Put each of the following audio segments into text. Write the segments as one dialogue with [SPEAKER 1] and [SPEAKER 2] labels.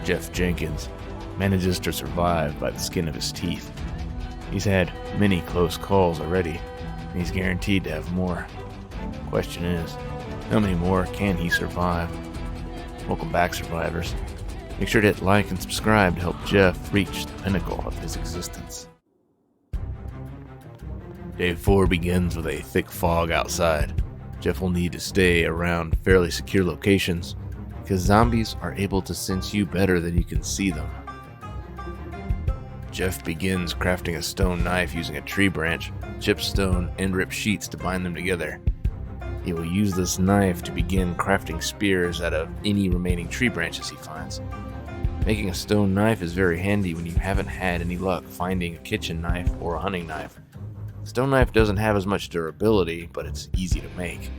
[SPEAKER 1] Jeff Jenkins, manages to survive by the skin of his teeth. He's had many close calls already, and he's guaranteed to have more. Question is, how many more can he survive? Welcome back, survivors. Make sure to hit like and subscribe to help Jeff reach the pinnacle of his existence. Day 4 begins with a thick fog outside. Jeff will need to stay around fairly secure locations because zombies are able to sense you better than you can see them. Jeff begins crafting a stone knife using a tree branch, chipped stone, and ripped sheets to bind them together. He will use this knife to begin crafting spears out of any remaining tree branches he finds. Making a stone knife is very handy when you haven't had any luck finding a kitchen knife or a hunting knife. Stone knife doesn't have as much durability, but it's easy to make.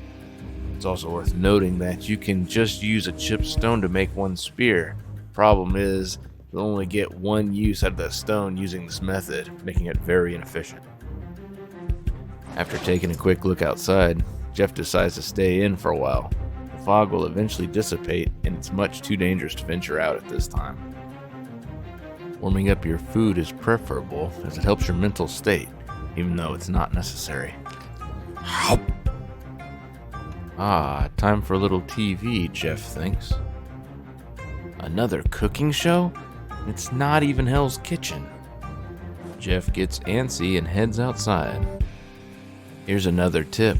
[SPEAKER 1] It's also worth noting that you can just use a chipped stone to make one spear. Problem is, you'll only get one use out of that stone using this method, making it very inefficient. After taking a quick look outside, Jeff decides to stay in for a while. The fog will eventually dissipate, and it's much too dangerous to venture out at this time. Warming up your food is preferable as it helps your mental state, even though it's not necessary. Time for a little TV, Jeff thinks. Another cooking show? It's not even Hell's Kitchen. Jeff gets antsy and heads outside. Here's another tip.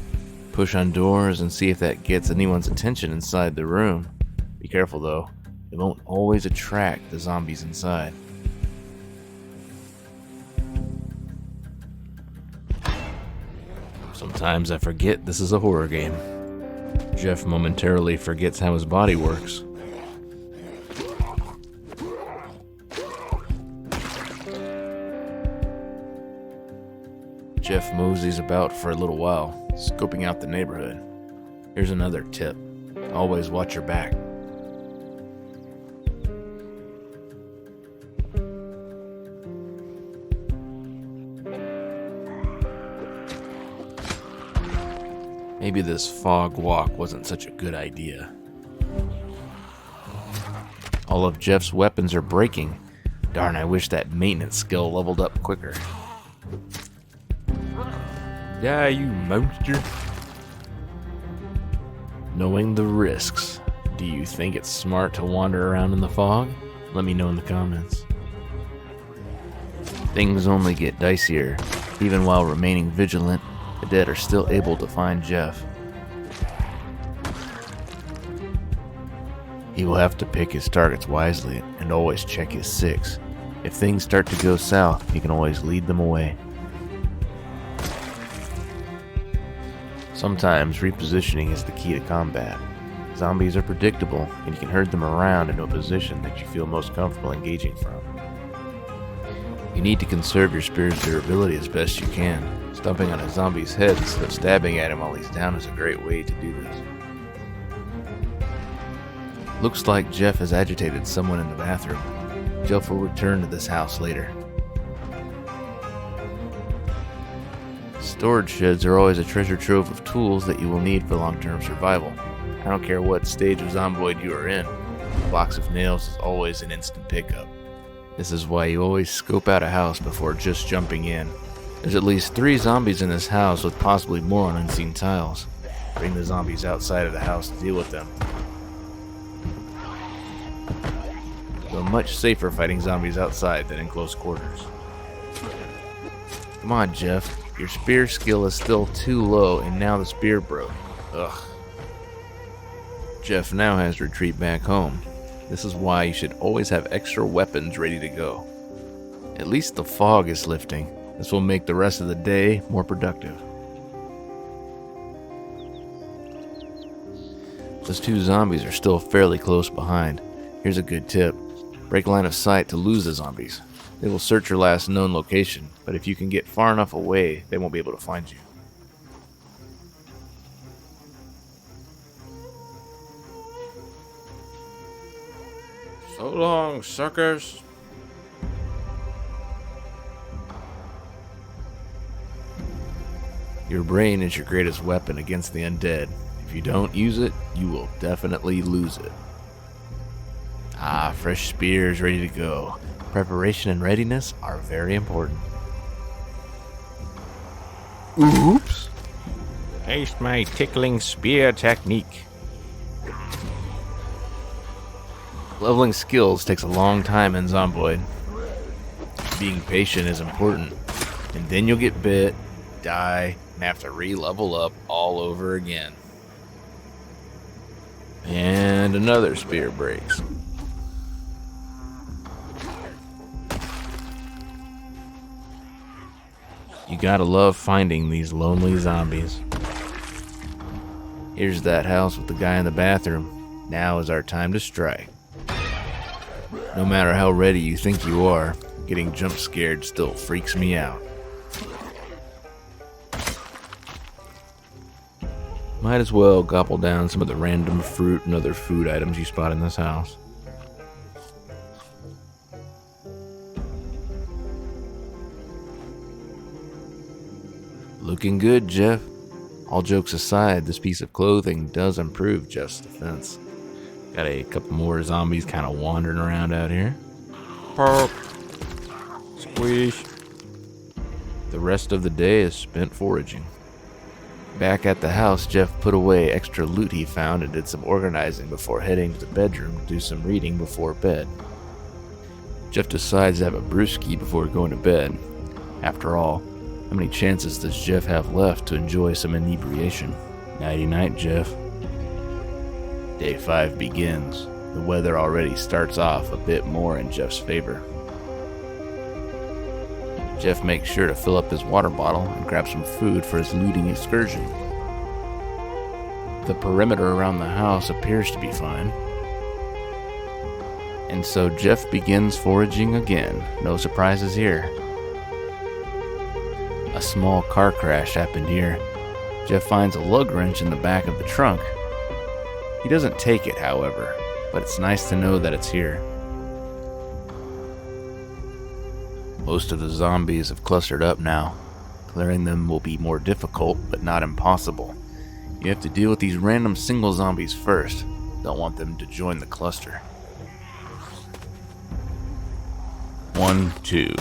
[SPEAKER 1] Push on doors and see if that gets anyone's attention inside the room. Be careful though, it won't always attract the zombies inside. Sometimes I forget this is a horror game. Jeff momentarily forgets how his body works. Jeff moseys about for a little while, scoping out the neighborhood. Here's another tip. Always watch your back. Maybe this fog walk wasn't such a good idea. All of Jeff's weapons are breaking. Darn, I wish that maintenance skill leveled up quicker. Die, you monster. Knowing the risks, do you think it's smart to wander around in the fog? Let me know in the comments. Things only get dicier. Even while remaining vigilant, the dead are still able to find Jeff. He will have to pick his targets wisely and always check his six. If things start to go south, he can always lead them away. Sometimes repositioning is the key to combat. Zombies are predictable, and you can herd them around into a position that you feel most comfortable engaging from. You need to conserve your spear's durability as best you can. Stomping on a zombie's head instead of stabbing at him while he's down is a great way to do this. Looks like Jeff has agitated someone in the bathroom. Jeff will return to this house later. Storage sheds are always a treasure trove of tools that you will need for long-term survival. I don't care what stage of Zomboid you are in, a box of nails is always an instant pickup. This is why you always scope out a house before just jumping in. There's at least 3 zombies in this house with possibly more on unseen tiles. Bring the zombies outside of the house to deal with them. Though much safer fighting zombies outside than in close quarters. Come on, Jeff. Your spear skill is still too low, and now the spear broke. Ugh. Jeff now has to retreat back home. This is why you should always have extra weapons ready to go. At least the fog is lifting. This will make the rest of the day more productive. Those 2 zombies are still fairly close behind. Here's a good tip. Break line of sight to lose the zombies. They will search your last known location, but if you can get far enough away, they won't be able to find you. So long, suckers. Your brain is your greatest weapon against the undead. If you don't use it, you will definitely lose it. Fresh spears ready to go. Preparation and readiness are very important. Oops! Taste my tickling spear technique. Leveling skills takes a long time in Zomboid. Being patient is important, and then you'll get bit, die, and have to re-level up all over again. And another spear breaks. You gotta love finding these lonely zombies. Here's that house with the guy in the bathroom. Now is our time to strike. No matter how ready you think you are, getting jump scared still freaks me out. Might as well gobble down some of the random fruit and other food items you spot in this house. Looking good, Jeff. All jokes aside, this piece of clothing does improve Jeff's defense. Got a couple more zombies kind of wandering around out here. Pop. Squish. The rest of the day is spent foraging. Back at the house, Jeff put away extra loot he found and did some organizing before heading to the bedroom to do some reading before bed. Jeff decides to have a brewski before going to bed. After all, how many chances does Jeff have left to enjoy some inebriation? Nighty-night, Jeff. Day 5 begins. The weather already starts off a bit more in Jeff's favor. Jeff makes sure to fill up his water bottle and grab some food for his looting excursion. The perimeter around the house appears to be fine. And so Jeff begins foraging again. No surprises here. A small car crash happened here. Jeff finds a lug wrench in the back of the trunk. He doesn't take it, however, but it's nice to know that it's here. Most of the zombies have clustered up now. Clearing them will be more difficult, but not impossible. You have to deal with these random single zombies first. Don't want them to join the cluster. 1, 2.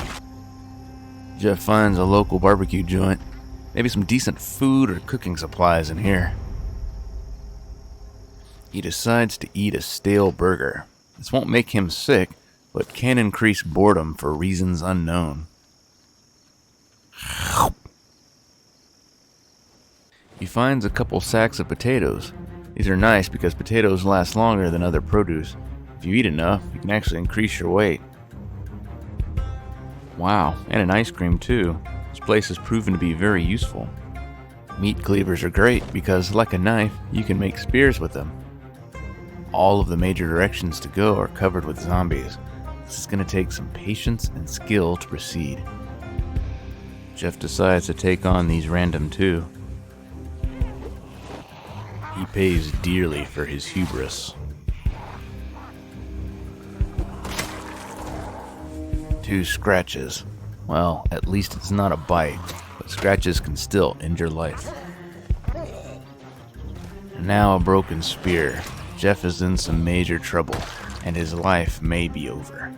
[SPEAKER 1] Jeff finds a local barbecue joint. Maybe some decent food or cooking supplies in here. He decides to eat a stale burger. This won't make him sick, but can increase boredom for reasons unknown. He finds a couple sacks of potatoes. These are nice because potatoes last longer than other produce. If you eat enough, you can actually increase your weight. Wow, and an ice cream too. This place has proven to be very useful. Meat cleavers are great because, like a knife, you can make spears with them. All of the major directions to go are covered with zombies. This is going to take some patience and skill to proceed. Jeff decides to take on these random too. He pays dearly for his hubris. 2 scratches. Well, at least it's not a bite, but scratches can still end your life. And now a broken spear. Jeff is in some major trouble, and his life may be over.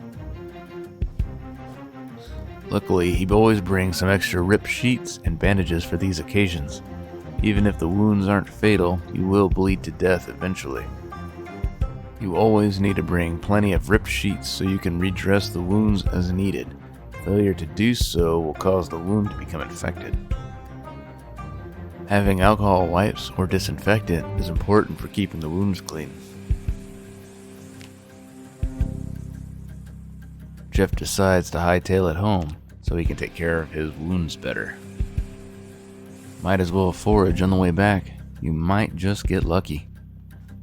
[SPEAKER 1] Luckily, he always brings some extra ripped sheets and bandages for these occasions. Even if the wounds aren't fatal, you will bleed to death eventually. You always need to bring plenty of ripped sheets so you can redress the wounds as needed. Failure to do so will cause the wound to become infected. Having alcohol wipes or disinfectant is important for keeping the wounds clean. Jeff decides to hightail it home so he can take care of his wounds better. Might as well forage on the way back. You might just get lucky.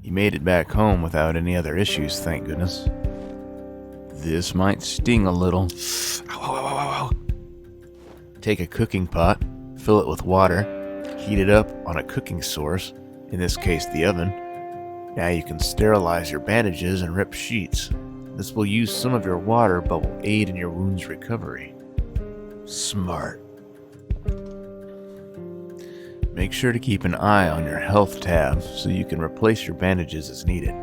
[SPEAKER 1] He made it back home without any other issues, thank goodness. This might sting a little. Ow, ow, ow, ow, ow. Take a cooking pot, fill it with water, heat it up on a cooking source, in this case the oven. Now you can sterilize your bandages and rip sheets. This will use some of your water but will aid in your wound's recovery. Smart. Make sure to keep an eye on your health tab so you can replace your bandages as needed.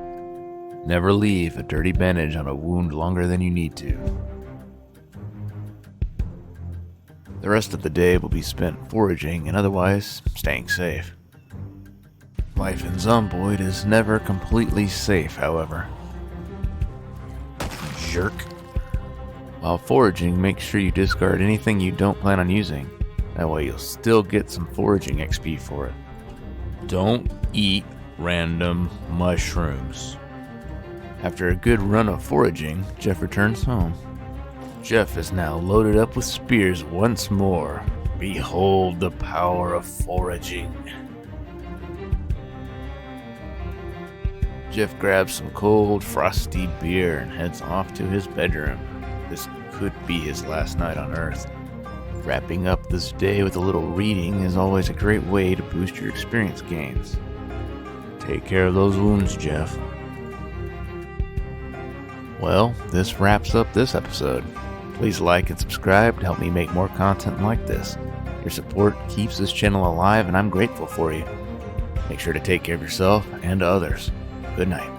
[SPEAKER 1] Never leave a dirty bandage on a wound longer than you need to. The rest of the day will be spent foraging and otherwise staying safe. Life in Zomboid is never completely safe, however. Jerk. While foraging, make sure you discard anything you don't plan on using. That way you'll still get some foraging XP for it. Don't eat random mushrooms. After a good run of foraging, Jeff returns home. Jeff is now loaded up with spears once more. Behold the power of foraging. Jeff grabs some cold, frosty beer and heads off to his bedroom. This could be his last night on Earth. Wrapping up this day with a little reading is always a great way to boost your experience gains. Take care of those wounds, Jeff. Well, this wraps up this episode. Please like and subscribe to help me make more content like this. Your support keeps this channel alive and I'm grateful for you. Make sure to take care of yourself and others. Good night.